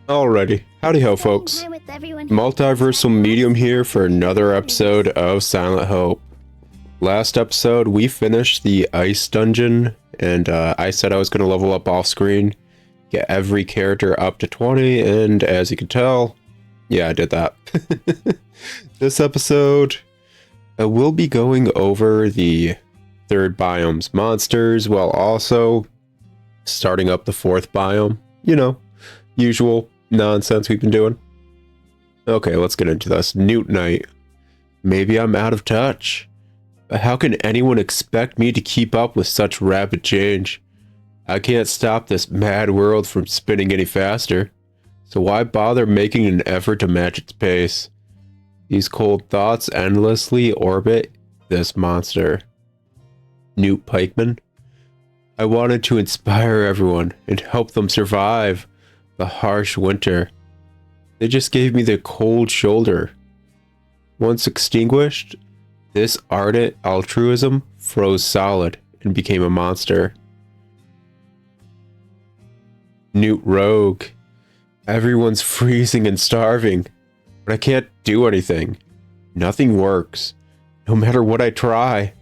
Alrighty, howdy ho folks. Hi with everyone. Multiversal Medium here for another episode of Silent Hope. Last episode we finished the ice dungeon and I said I was going to level up off screen, get every character up to 20, and as you can tell, yeah, I did that. This episode we'll be going over the third biome's monsters while also starting up the fourth biome. You know, usual nonsense we've been doing. Okay, let's get into this. Newt Night. Maybe I'm out of touch. But how can anyone expect me to keep up with such rapid change? I can't stop this mad world from spinning any faster. So why bother making an effort to match its pace? These cold thoughts endlessly orbit this monster. Newt Pikeman. I wanted to inspire everyone and help them survive the harsh winter. They just gave me the cold shoulder. Once extinguished, this ardent altruism froze solid and became a monster. Newt Rogue. Everyone's freezing and starving, but I can't do anything. Nothing works, no matter what I try.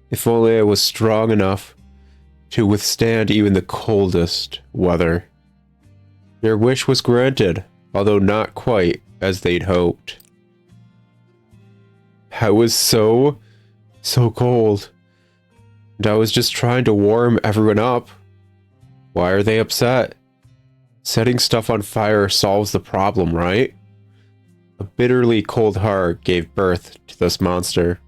If only I was strong enough to withstand even the coldest weather. Their wish was granted, although not quite as they'd hoped. I was so cold, and I was just trying to warm everyone up. Why are they upset? Setting stuff on fire solves the problem, right? A bitterly cold heart gave birth to this monster.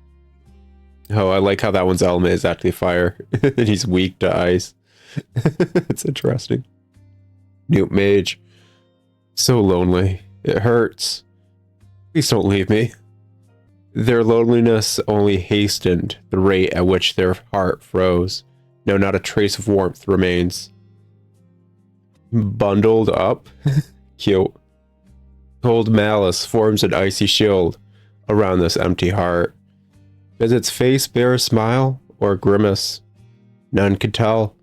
Oh, I like how that one's element is actually fire, and he's weak to ice. It's interesting. Newt Mage. So lonely. It hurts. Please don't leave me. Their loneliness only hastened the rate at which their heart froze. No, not a trace of warmth remains. Bundled up? Cute. Cold malice forms an icy shield around this empty heart. Does its face bear a smile or a grimace? None could tell.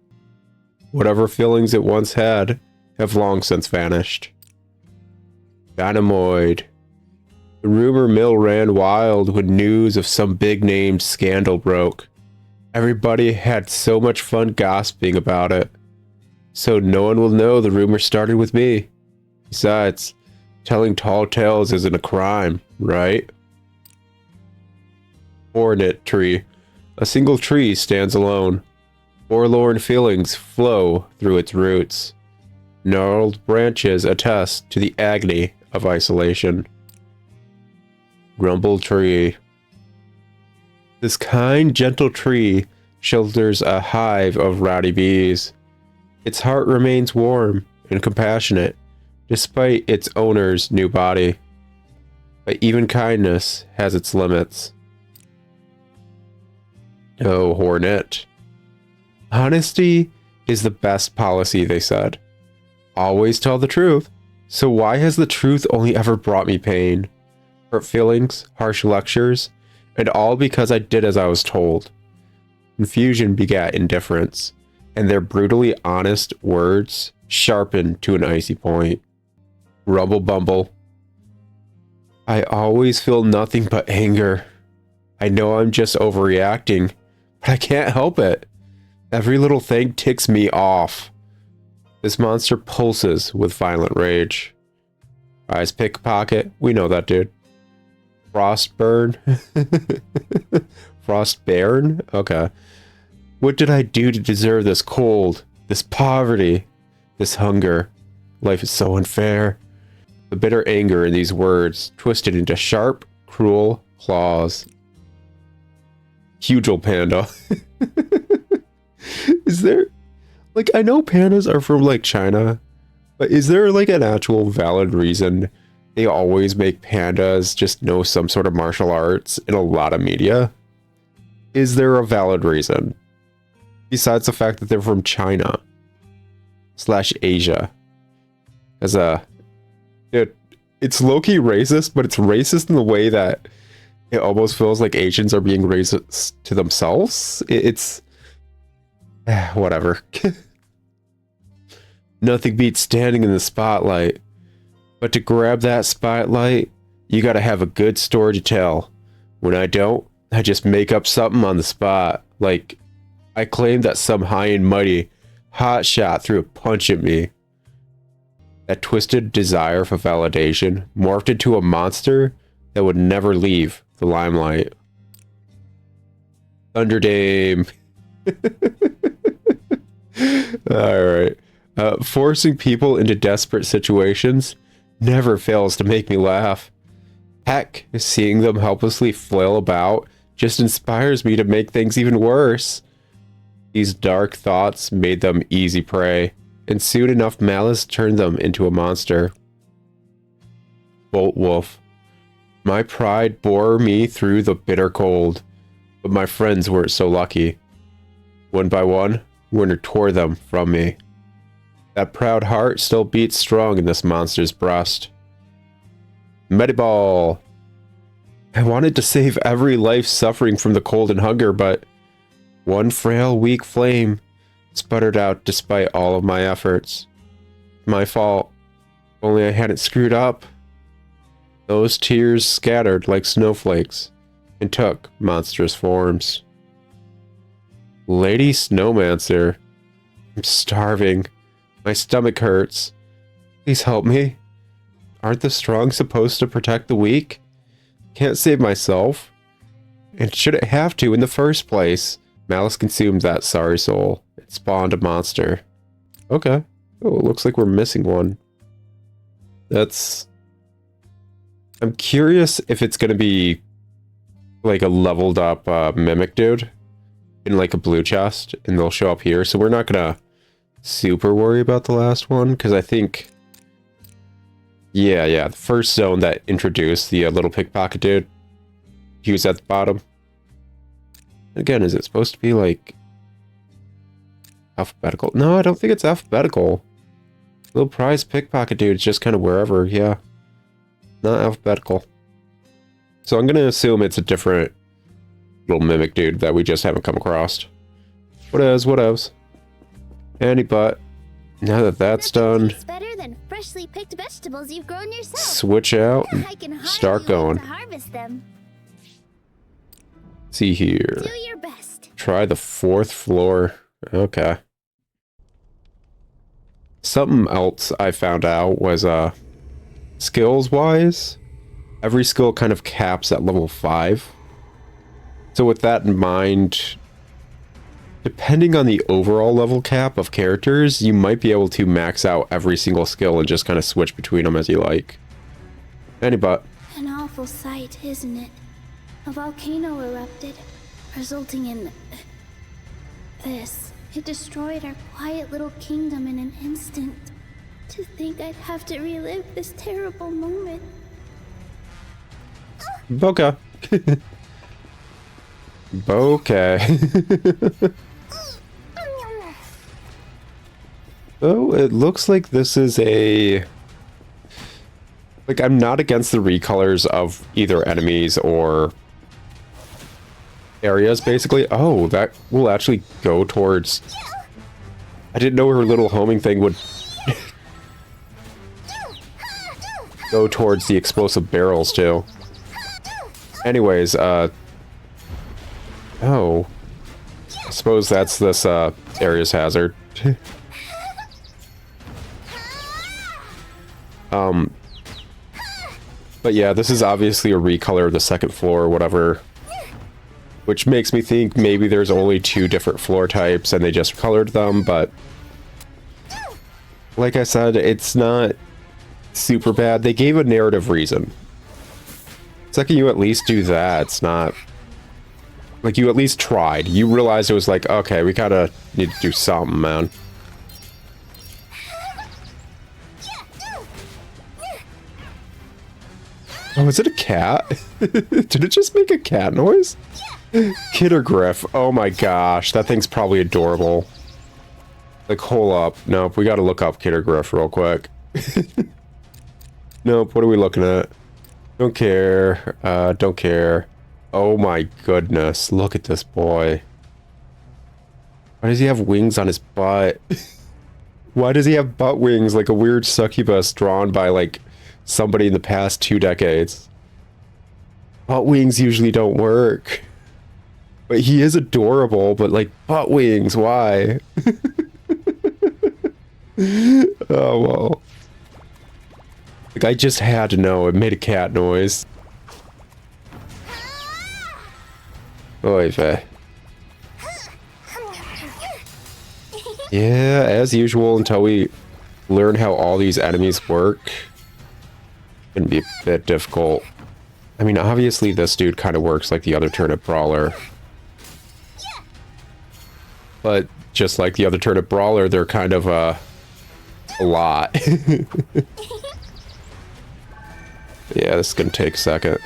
Whatever feelings it once had have long since vanished. Dynamoid. The rumor mill ran wild when news of some big-named scandal broke. Everybody had so much fun gossiping about it. So no one will know the rumor started with me. Besides, telling tall tales isn't a crime, right? Hornet Tree. A single tree stands alone. Forlorn feelings flow through its roots. Gnarled branches attest to the agony of isolation. Grumble Tree. This kind, gentle tree shelters a hive of rowdy bees. Its heart remains warm and compassionate, despite its owner's new body. But even kindness has its limits. Oh, Hornet. Honesty is the best policy, they said. Always tell the truth. So why has the truth only ever brought me pain? Hurt feelings, harsh lectures, and all because I did as I was told. Confusion begat indifference, and their brutally honest words sharpened to an icy point. Rumble Bumble. I always feel nothing but anger. I know I'm just overreacting, but I can't help it. Every little thing ticks me off. This monster pulses with violent rage. Eyes pickpocket, we know that dude. Frostburn? Frostbairn? Okay. What did I do to deserve this cold, this poverty, this hunger? Life is so unfair. The bitter anger in these words twisted into sharp, cruel claws. Huge old panda. Is there, like, I know pandas are from, like, China, but is there, like, an actual valid reason they always make pandas just know some sort of martial arts in a lot of media? Is there a valid reason? Besides the fact that they're from China / Asia. As a, it's low-key racist, but it's racist in the way that it almost feels like Asians are being racist to themselves. It's whatever. Nothing beats standing in the spotlight But to grab that spotlight, you gotta have a good story to tell. When I don't, I just make up something on the spot. Like, I claim that some high and mighty hotshot threw a punch at me. That twisted desire for validation morphed into a monster that would never leave the limelight. Thunderdame. Alright. Forcing people into desperate situations never fails to make me laugh. Heck, seeing them helplessly flail about just inspires me to make things even worse. These dark thoughts made them easy prey, and soon enough malice turned them into a monster. Bolt Wolf. My pride bore me through the bitter cold, but my friends weren't so lucky. One by one, winter tore them from me. That proud heart still beats strong in this monster's breast. Mediball. I wanted to save every life suffering from the cold and hunger, but one frail, weak flame sputtered out despite all of my efforts. My fault. Only I hadn't screwed up. Those tears scattered like snowflakes and took monstrous forms. Lady Snowmancer. I'm starving. My stomach hurts. Please help me. Aren't the strong supposed to protect the weak? Can't save myself. And shouldn't have to in the first place. Malice consumed that sorry soul. It spawned a monster. Okay. Oh, it looks like we're missing one. That's... I'm curious if it's gonna be like a leveled up mimic dude in like a blue chest, and they'll show up here. So we're not gonna super worry about the last one, because I think... Yeah, the first zone that introduced the little pickpocket dude, he was at the bottom. Again, is it supposed to be like alphabetical? No, I don't think it's alphabetical. Little prize pickpocket dude is just kind of wherever, yeah. Not alphabetical. So I'm gonna assume it's a different little mimic dude that we just haven't come across. What else? Any butt. Now that that's done, better than freshly picked vegetables you've grown yourself. Switch out and start going. To harvest them. See here. Do your best. Try the 4th floor. Okay. Something else I found out was skills-wise, every skill kind of caps at level 5. So with that in mind, depending on the overall level cap of characters, you might be able to max out every single skill and just kind of switch between them as you like. But An awful sight, isn't it? A volcano erupted, resulting in this. It destroyed our quiet little kingdom in an instant. To think I'd have to relive this terrible moment. Bokeh. Bokeh. Oh, it looks like this is a... Like, I'm not against the recolors of either enemies or areas, basically. Oh, that will actually go towards... I didn't know her little homing thing would go towards the explosive barrels, too. Anyways, oh. I suppose that's this, area's hazard. But yeah, this is obviously a recolor of the 2nd floor or whatever. Which makes me think maybe there's only 2 different floor types and they just colored them, but... Like I said, it's not super bad. They gave a narrative reason. Second, you at least do that. It's not... Like, you at least tried. You realized it was like, okay, we kinda need to do something, man. Oh, is it a cat? Did it just make a cat noise? Kittergriff. Oh my gosh, that thing's probably adorable. Like, hold up. Nope, we gotta look up Kittergriff real quick. Nope, what are we looking at? Don't care. Don't care. Oh my goodness, look at this boy. Why does he have wings on his butt? Why does he have butt wings like a weird succubus drawn by, like, somebody in the past 2 decades. Butt wings usually don't work. But he is adorable, but like, butt wings, why? Oh, well. Like, I just had to know. It made a cat noise. Oy vey. Yeah, as usual, until we learn how all these enemies work, it's gonna be a bit difficult. I mean, obviously this dude kind of works like the other turnip brawler. But just like the other turnip brawler, they're kind of a lot. Yeah, this is gonna take a second.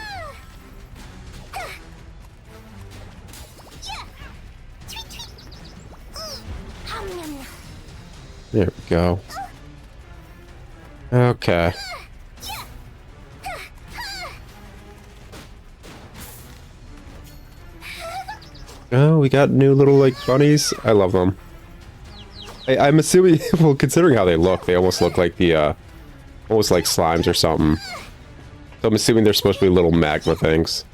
There we go. Okay. Oh, we got new little, like, bunnies. I love them. I'm assuming, well, considering how they look, they almost look like the, almost like slimes or something. So I'm assuming they're supposed to be little magma things.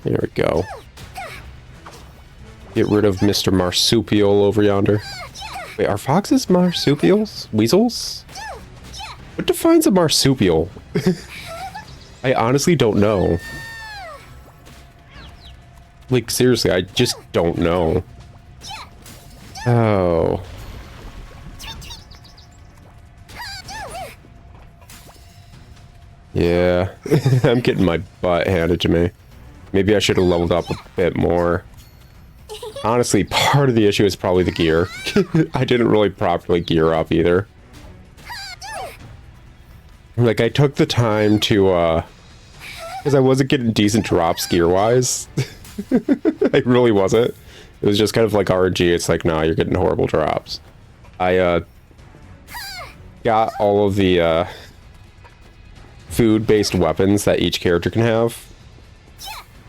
There we go. Get rid of Mr. Marsupial over yonder. Wait, are foxes marsupials? Weasels? What defines a marsupial? I honestly don't know. Like, seriously, I just don't know. Oh. Yeah. I'm getting my butt handed to me. Maybe I should have leveled up a bit more. Honestly, part of the issue is probably the gear. I didn't really properly gear up either. Like, I took the time to, because I wasn't getting decent drops gear-wise. I really wasn't. It was just kind of like RNG. It's like, nah, you're getting horrible drops. I, got all of the, food-based weapons that each character can have.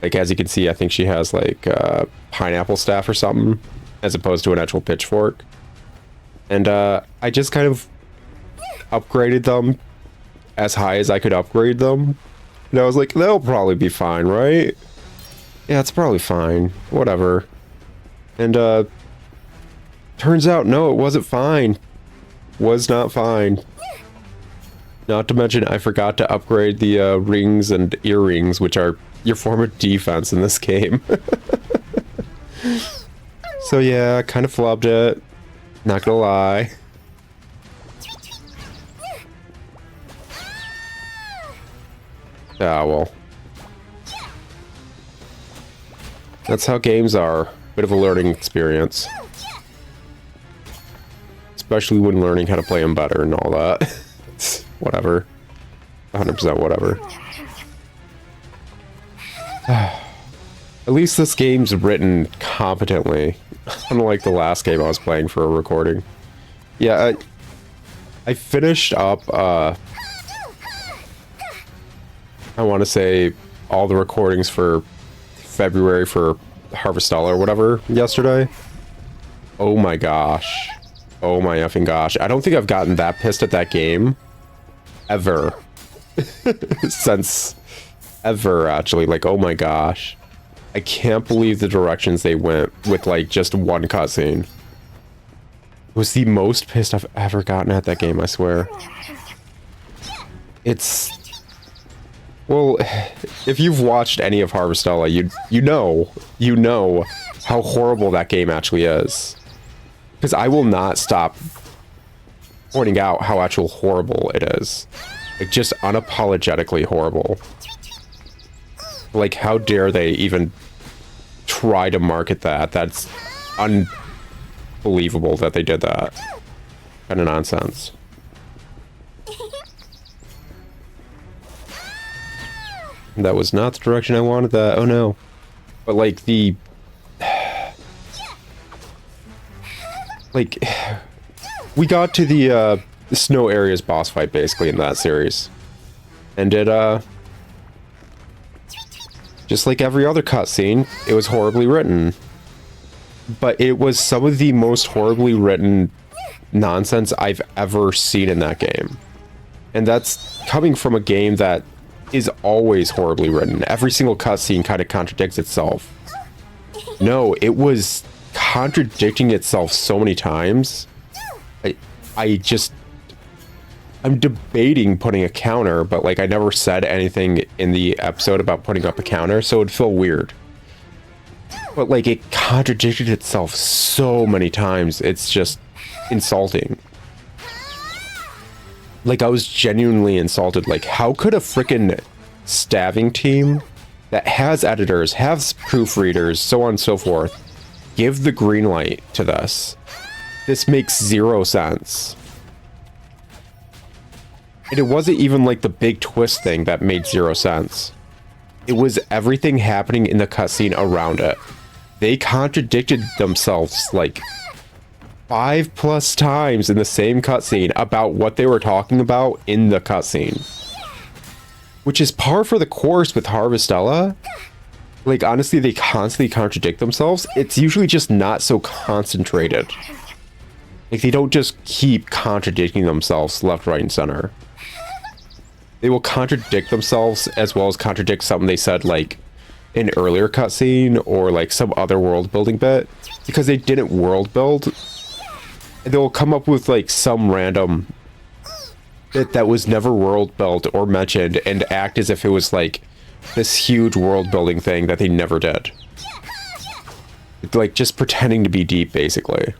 Like, as you can see, I think she has, like, pineapple staff or something, as opposed to an actual pitchfork. And, I just kind of upgraded them as high as I could upgrade them. And I was like, they'll probably be fine, right? Yeah, it's probably fine. Whatever. And, turns out, no, it wasn't fine. Was not fine. Not to mention, I forgot to upgrade the, rings and earrings, which are your form of defense in this game. So yeah, kind of flubbed it. Not gonna lie. Ah, well. That's how games are. Bit of a learning experience. Especially when learning how to play them better and all that. Whatever. 100% whatever. At least this game's written competently, unlike the last game I was playing for a recording. Yeah, I finished up, I want to say, all the recordings for February for Harvestella or whatever yesterday. Oh my gosh. Oh my effing gosh. I don't think I've gotten that pissed at that game ever. Since ever, actually. Like, oh my gosh. I can't believe the directions they went with, like, just one cutscene. It was the most pissed I've ever gotten at that game, I swear. It's... Well, if you've watched any of Harvestella, you know how horrible that game actually is. Because I will not stop pointing out how actual horrible it is. Like, just unapologetically horrible. Like, how dare they even try to market that? That's unbelievable that they did that. Kind of nonsense. That was not the direction I wanted that. Oh no. But like the... Like... We got to the Snow Area's boss fight basically in that series. And it, Just like every other cutscene, it was horribly written. But it was some of the most horribly written nonsense I've ever seen in that game. And that's coming from a game that is always horribly written. Every single cutscene kind of contradicts itself. No, it was contradicting itself so many times. I'm debating putting a counter, but like I never said anything in the episode about putting up a counter, so it'd feel weird. But like it contradicted itself so many times, it's just insulting. Like I was genuinely insulted. Like how could a freaking stabbing team that has editors, has proofreaders, so on and so forth, give the green light to this? This makes zero sense. And it wasn't even like the big twist thing that made zero sense. It was everything happening in the cutscene around it. They contradicted themselves like 5+ times in the same cutscene about what they were talking about in the cutscene. Which is par for the course with Harvestella. Like honestly, they constantly contradict themselves. It's usually just not so concentrated. Like they don't just keep contradicting themselves left, right, and center. They will contradict themselves as well as contradict something they said like an earlier cutscene or like some other world building bit, because they didn't world build. And they'll come up with like some random bit that was never world built or mentioned and act as if it was like this huge world building thing that they never did. Like just pretending to be deep, basically.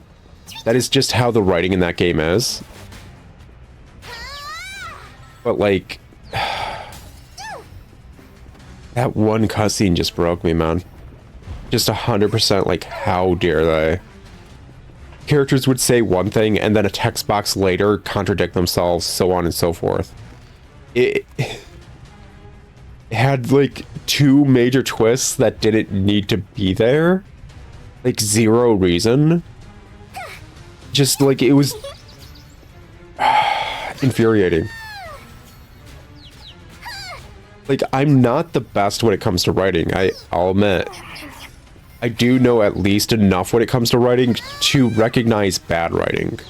That is just how the writing in that game is. But like that one cutscene just broke me, man. Just 100%, like, how dare they? Characters would say one thing and then a text box later contradict themselves, so on and so forth. It had like 2 major twists that didn't need to be there. Like zero reason. Just like it was infuriating. Like, I'm not the best when it comes to writing, I'll admit. I do know at least enough when it comes to writing to recognize bad writing.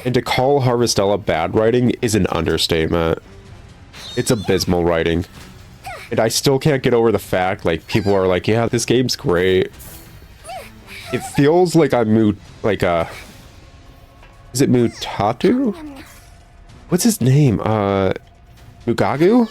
And to call Harvestella bad writing is an understatement. It's abysmal writing. And I still can't get over the fact, like, people are like, yeah, this game's great. It feels like I'm is it Mutatu? What's his name? Mugagu?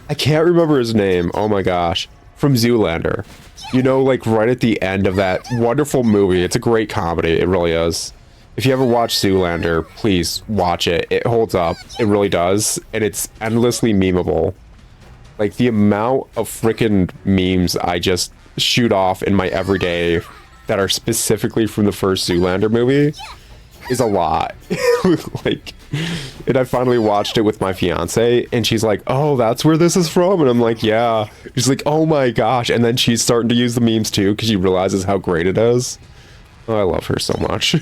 I can't remember his name. Oh my gosh. From Zoolander. You know, like right at the end of that wonderful movie. It's a great comedy. It really is. If you ever watch Zoolander, please watch it. It holds up. It really does. And it's endlessly memeable. Like the amount of freaking memes I just shoot off in my everyday that are specifically from the first Zoolander movie is a lot. Like, and I finally watched it with my fiance and she's like, oh, that's where this is from? And I'm like, yeah. She's like, oh my gosh. And then she's starting to use the memes too because she realizes how great it is. Oh, I love her so much.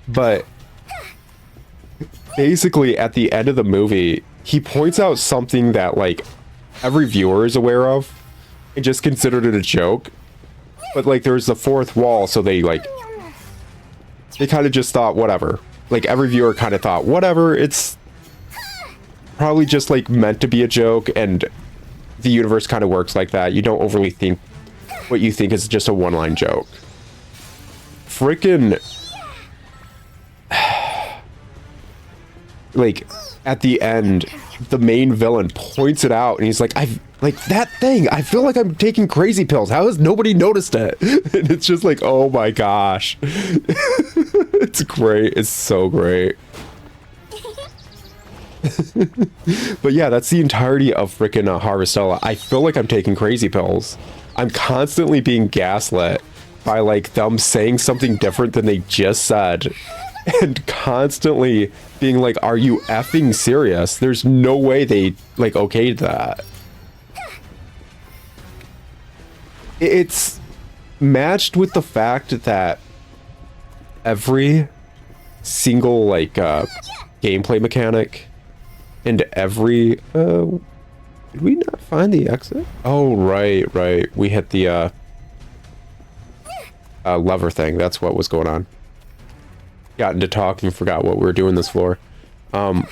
But basically at the end of the movie, he points out something that like every viewer is aware of and just considered it a joke. But like there's the fourth wall, so they kind of just thought whatever. Like every viewer kind of thought whatever, it's probably just like meant to be a joke, and the universe kind of works like that. You don't overly think what you think is just a one-line joke. Freaking like at the end, the main villain points it out and he's like, I've like that thing, I feel like I'm taking crazy pills, how has nobody noticed it? And it's just like, oh my gosh. It's great. It's so great. But yeah, that's the entirety of freaking Harvestella. I feel like I'm taking crazy pills. I'm constantly being gaslit by like them saying something different than they just said, and constantly being like, are you effing serious? There's no way they like okayed that. It's matched with the fact that every single like gameplay mechanic and every did we not find the exit? Oh, right. We hit the lever thing. That's what was going on. Got into talking, forgot what we were doing this for. But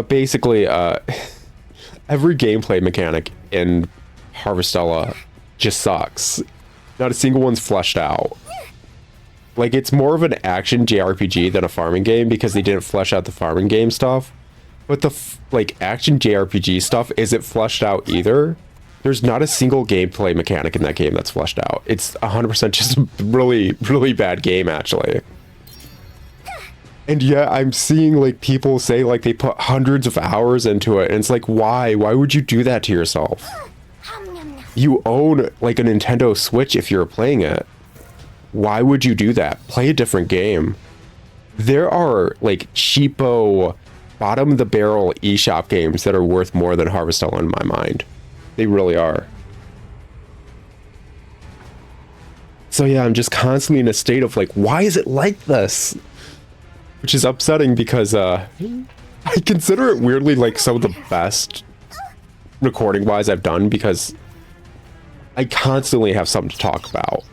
basically, every gameplay mechanic in Harvestella just sucks. Not a single one's fleshed out. Like, it's more of an action JRPG than a farming game because they didn't flesh out the farming game stuff. But the, like, action JRPG stuff isn't fleshed out either. There's not a single gameplay mechanic in that game that's fleshed out. It's 100% just a really, really bad game, actually. And yeah, I'm seeing, like, people say, like, they put hundreds of hours into it. And it's like, why? Why would you do that to yourself? You own, like, a Nintendo Switch if you're playing it. Why would you do that? Play a different game. There are, like, cheapo, bottom-of-the-barrel eShop games that are worth more than Harvestella in my mind. They really are. So yeah, I'm just constantly in a state of, like, why is it like this? Which is upsetting because, I consider it weirdly, like, some of the best recording-wise I've done because I constantly have something to talk about.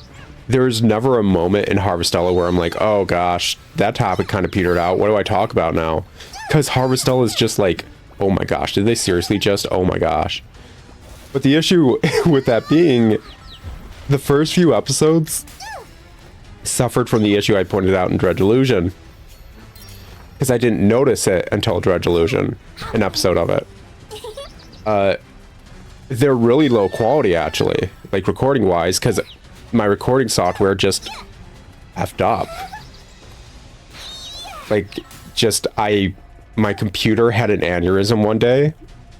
There's never a moment in Harvestella where I'm like, oh gosh, that topic kind of petered out. What do I talk about now? Because Harvestella is just like, oh my gosh, did they seriously just, oh my gosh. But the issue with that being, the first few episodes suffered from the issue I pointed out in Dread Delusion. Because I didn't notice it until Dread Delusion, an episode of it. They're really low quality, actually, like recording-wise, because my recording software just effed up. Like, just, my computer had an aneurysm one day.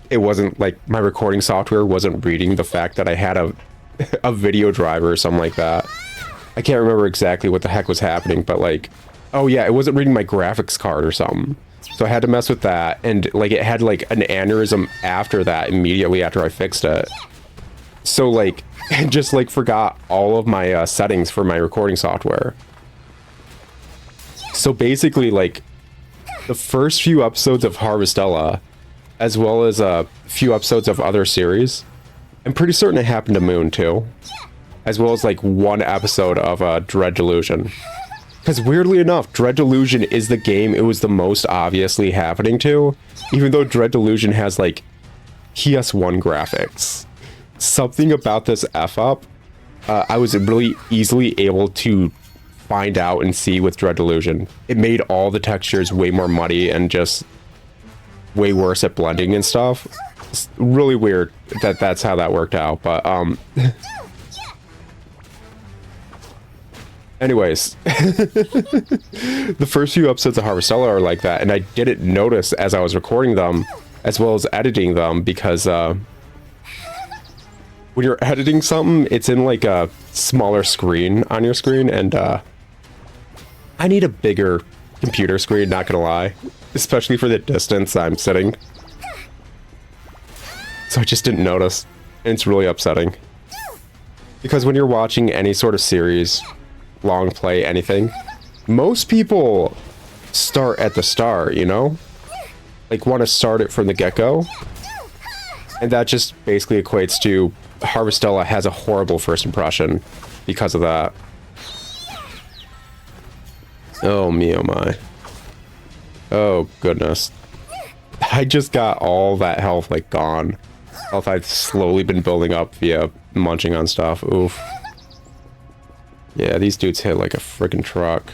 It wasn't, like, my recording software wasn't reading the fact that I had a video driver or something like that. I can't remember exactly what the heck was happening, but, like, oh yeah, it wasn't reading my graphics card or something. So I had to mess with that, and, like, it had, like, an aneurysm after that, immediately after I fixed it. So, like, I just, like, forgot all of my settings for my recording software. So basically, like, the first few episodes of Harvestella, as well as a few episodes of other series, I'm pretty certain it happened to Moon, too. As well as, like, one episode of Dread Delusion. Because weirdly enough, Dread Delusion is the game it was the most obviously happening to, even though Dread Delusion has, like, PS1 graphics. Something about this F-up, I was really easily able to find out and see with Dread Delusion. It made all the textures way more muddy and just way worse at blending and stuff. It's really weird that that's how that worked out, but, anyways, the first few episodes of Harvestella are like that, and I didn't notice as I was recording them, as well as editing them, because, when you're editing something, it's in, like, a smaller screen on your screen, and, I need a bigger computer screen, not gonna lie. Especially for the distance I'm sitting. So I just didn't notice, and it's really upsetting. Because when you're watching any sort of series, long play, anything, most people start at the start, you know? Like, want to start it from the get-go. And that just basically equates to Harvestella has a horrible first impression because of that. Oh me, oh my. Oh goodness. I just got all that health, like, gone. Health I've slowly been building up via munching on stuff. Oof. Yeah, these dudes hit like a freaking truck.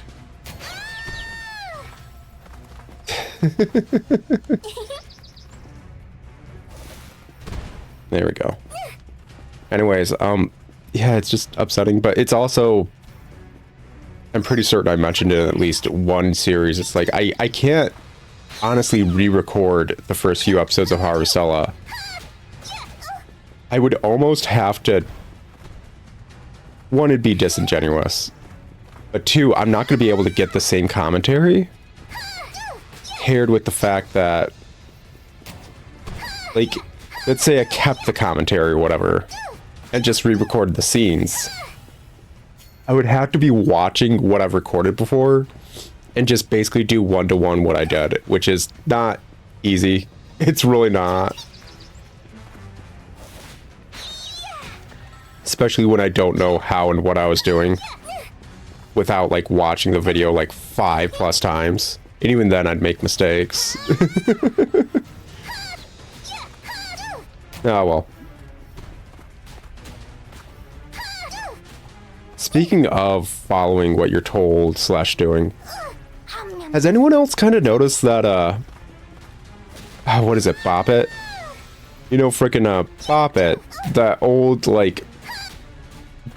There we go. Anyways, yeah, it's just upsetting, but it's also, I'm pretty certain I mentioned it in at least one series. It's like, I can't honestly re-record the first few episodes of Harvestella. I would almost have to, one, it'd be disingenuous, but two, I'm not going to be able to get the same commentary paired with the fact that, like, let's say I kept the commentary or whatever and just re-recorded the scenes. I would have to be watching what I've recorded before and just basically do one-to-one what I did, which is not easy. It's really not. Especially when I don't know how and what I was doing without like watching the video like 5+ times. And even then I'd make mistakes. Oh well. Speaking of following what you're told / doing, has anyone else kind of noticed that what is it, Bop It? You know, frickin' Bop It, that old like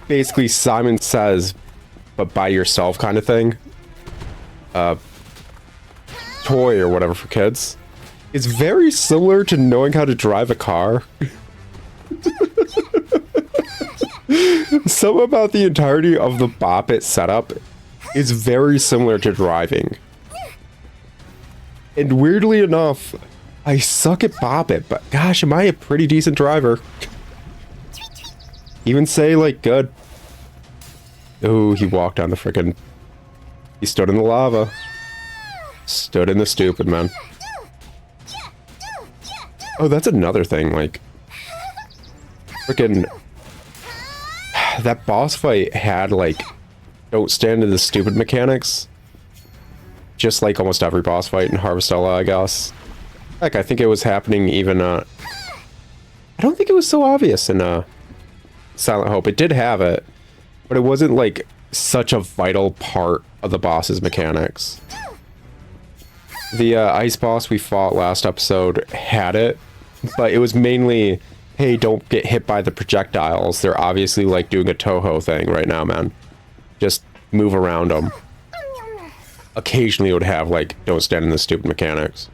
basically Simon Says but by yourself kind of thing, toy or whatever for kids. It's very similar to knowing how to drive a car. Something about the entirety of the Bop It setup is very similar to driving. And weirdly enough, I suck at Bop It, but gosh, am I a pretty decent driver. Even say, like, good. Oh, he walked on the frickin'... He stood in the lava. Stood in the stupid, man. Oh, that's another thing, like... Frickin'... That boss fight had, like... Don't stand in the stupid mechanics. Just like almost every boss fight in Harvestella, I guess. Heck, I think it was happening even, I don't think it was so obvious in, Silent Hope. It did have it, but it wasn't, like, such a vital part of the boss's mechanics. The, ice boss we fought last episode had it, but it was mainly, hey, don't get hit by the projectiles. They're obviously, like, doing a Toho thing right now, man. Just move around them. Occasionally it would have, like, don't stand in the stupid mechanics.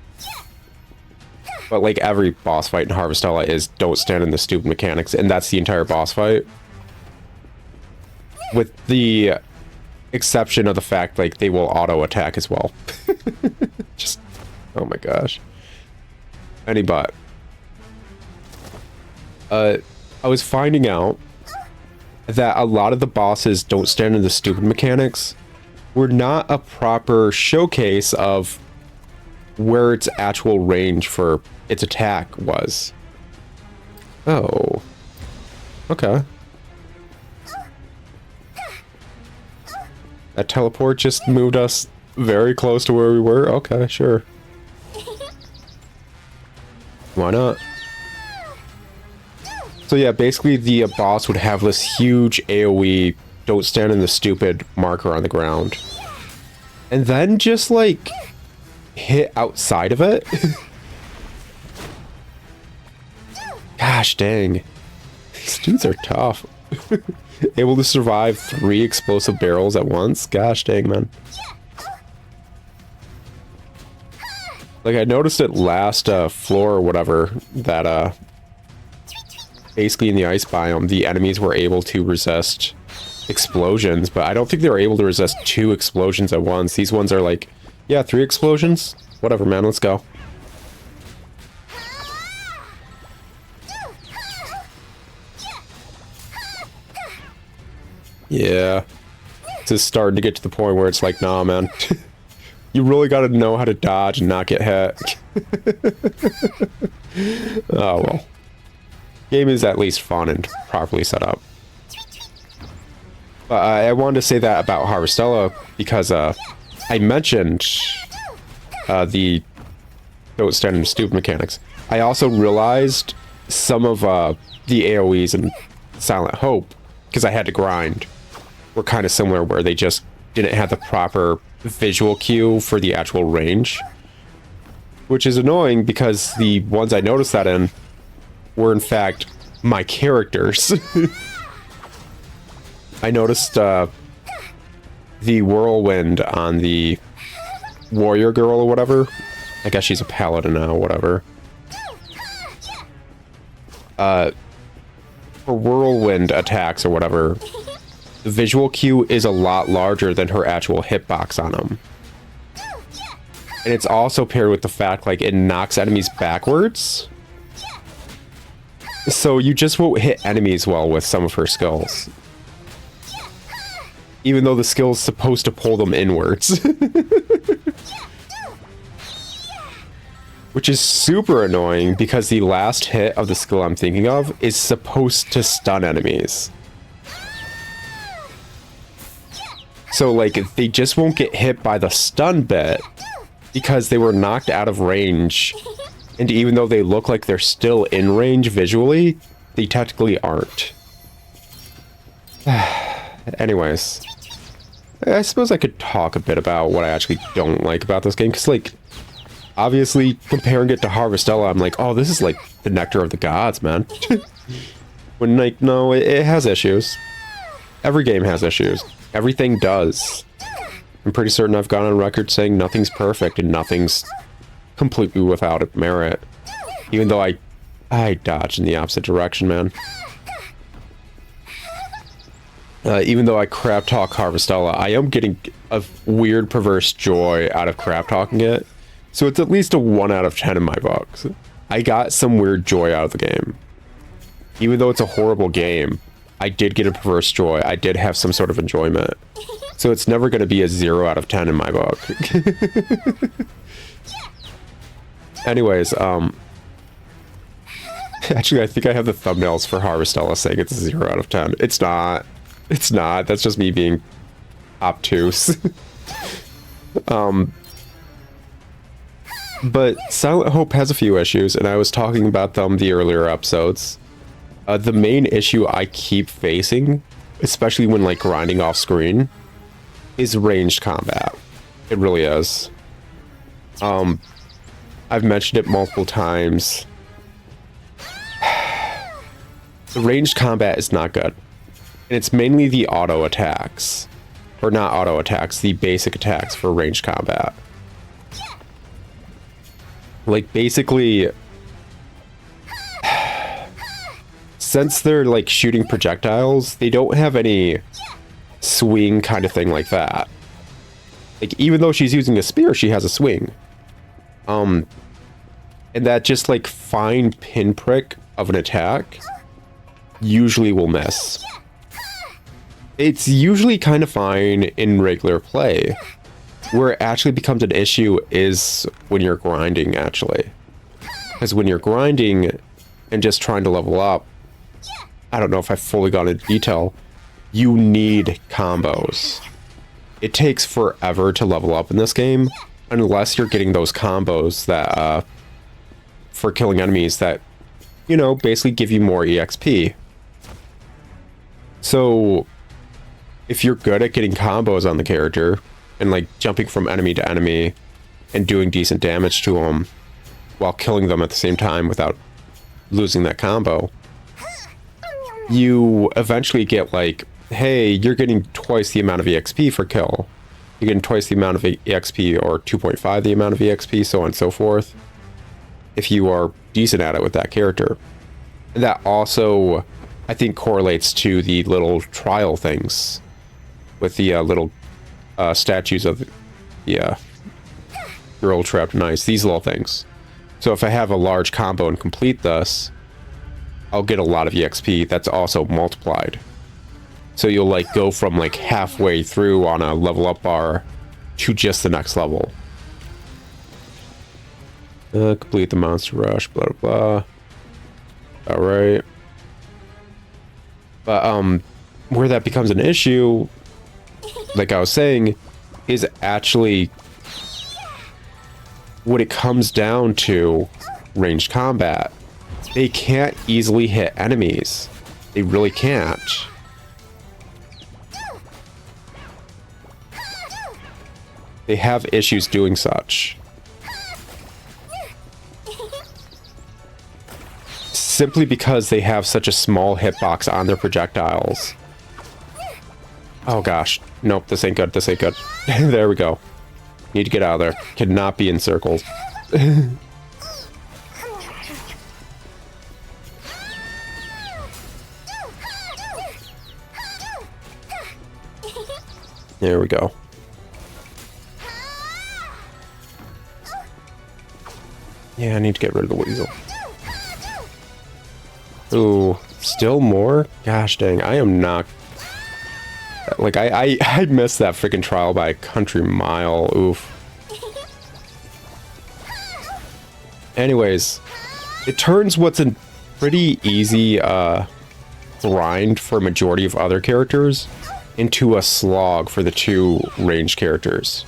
But, like, every boss fight in Harvestella is don't stand in the stupid mechanics, and that's the entire boss fight. With the exception of the fact, like, they will auto-attack as well. Just, oh my gosh. Any but. I was finding out that a lot of the bosses don't stand in the stupid mechanics were not a proper showcase of where its actual range for its attack was. Oh. Okay. That teleport just moved us very close to where we were? Okay, sure. Why not? So yeah, basically the boss would have this huge AoE, don't stand in the stupid marker on the ground. And then just like hit outside of it. Gosh dang. These dudes are tough. Able to survive 3 explosive barrels at once? Gosh dang, man. Like, I noticed it last floor or whatever, that basically in the ice biome, the enemies were able to resist explosions, but I don't think they were able to resist 2 explosions at once. These ones are like, yeah, 3 explosions? Whatever, man, let's go. Yeah. This is starting to get to the point where it's like, nah, man. You really gotta know how to dodge and not get hit. Oh, well. Game is at least fun and properly set up. But I wanted to say that about Harvestella because I mentioned the don't stand in stupid mechanics. I also realized some of the AoEs in Silent Hope, because I had to grind, were kind of similar, where they just didn't have the proper visual cue for the actual range. Which is annoying because the ones I noticed that in were in fact my characters. I noticed the whirlwind on the warrior girl or whatever. I guess she's a paladin now, whatever. For whirlwind attacks or whatever, the visual cue is a lot larger than her actual hitbox on them. And it's also paired with the fact, like, it knocks enemies backwards. So you just won't hit enemies well with some of her skills. even though the skill is supposed to pull them inwards. Which is super annoying because the last hit of the skill I'm thinking of is supposed to stun enemies. So, like, they just won't get hit by the stun bit because they were knocked out of range. And even though they look like they're still in range visually, they technically aren't. Anyways, I suppose I could talk a bit about what I actually don't like about this game. Because, like, obviously, comparing it to Harvestella, I'm like, oh, this is like the nectar of the gods, man. When, like, no, it has issues. Every game has issues. Everything does. I'm pretty certain I've gone on record saying nothing's perfect and nothing's completely without merit. Even though I dodged in the opposite direction, man. Even though I crap talk Harvestella, I am getting a weird perverse joy out of crap talking it. So it's at least a 1 out of 10 in my books. I got some weird joy out of the game. Even though it's a horrible game, I did get a perverse joy. I did have some sort of enjoyment. So it's never going to be a 0 out of 10 in my book. Anyways, actually, I think I have the thumbnails for Harvestella saying it's a 0 out of 10. It's not. It's not. That's just me being obtuse. But Silent Hope has a few issues, and I was talking about them the earlier episodes. The main issue I keep facing, especially when like grinding off screen, is ranged combat. It really is. I've mentioned it multiple times. The ranged combat is not good. And it's mainly the auto attacks. Or not auto attacks, the basic attacks for ranged combat. Like, basically, since they're, like, shooting projectiles, they don't have any swing kind of thing like that. Like, even though she's using a spear, she has a swing. And that just, like, fine pinprick of an attack usually will miss. It's usually kind of fine in regular play. Where it actually becomes an issue is when you're grinding, actually. Because when you're grinding and just trying to level up, I don't know if I've fully gone into detail, you need combos. It takes forever to level up in this game, unless you're getting those combos that, for killing enemies that, you know, basically give you more EXP. So, if you're good at getting combos on the character, and like jumping from enemy to enemy and doing decent damage to them while killing them at the same time without losing that combo, you eventually get like, hey, you're getting twice the amount of EXP for kill. You're getting twice the amount of EXP or 2.5 the amount of EXP, so on and so forth, if you are decent at it with that character. And that also, I think, correlates to the little trial things with the little statues of the girl trapped in ice, these little things. So if I have a large combo and complete this, I'll get a lot of EXP that's also multiplied. So you'll like go from like halfway through on a level up bar to just the next level. Complete the monster rush, blah blah blah. Alright. But where that becomes an issue, like I was saying, is actually what it comes down to ranged combat. They can't easily hit enemies. They really can't. They have issues doing such. Simply because they have such a small hitbox on their projectiles. Oh gosh. Nope, this ain't good. This ain't good. There we go. Need to get out of there. Cannot be in circles. There we go. Yeah, I need to get rid of the weasel. Ooh, still more? Gosh dang, I am not... Like, I missed that freaking trial by a country mile. Oof. Anyways, it turns what's a pretty easy grind for a majority of other characters into a slog for the two ranged characters.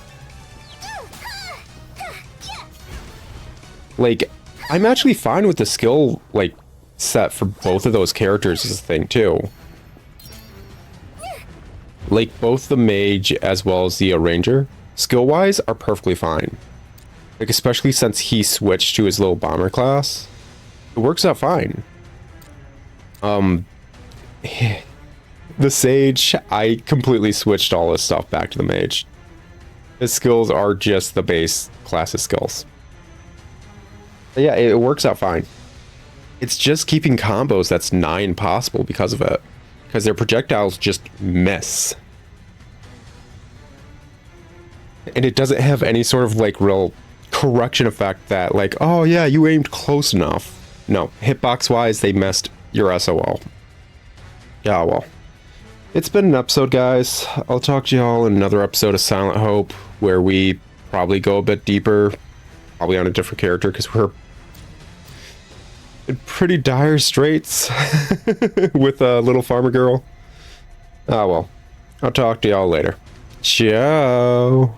Like, I'm actually fine with the skill, like, set for both of those characters as a thing, too. Like, both the mage as well as the ranger, skill-wise, are perfectly fine. Like, especially since he switched to his little bomber class. It works out fine. The sage, I completely switched all this stuff back to the mage. His skills are just the base class's skills. But yeah, it works out fine. It's just keeping combos that's nigh impossible because of it. Because their projectiles just miss. And it doesn't have any sort of like real correction effect that like, oh yeah, you aimed close enough. No, hitbox wise, they missed your SOL. Yeah, well. It's been an episode, guys. I'll talk to y'all in another episode of Silent Hope where we probably go a bit deeper. Probably on a different character because we're in pretty dire straits with a little farmer girl. Ah, well. I'll talk to y'all later. Ciao.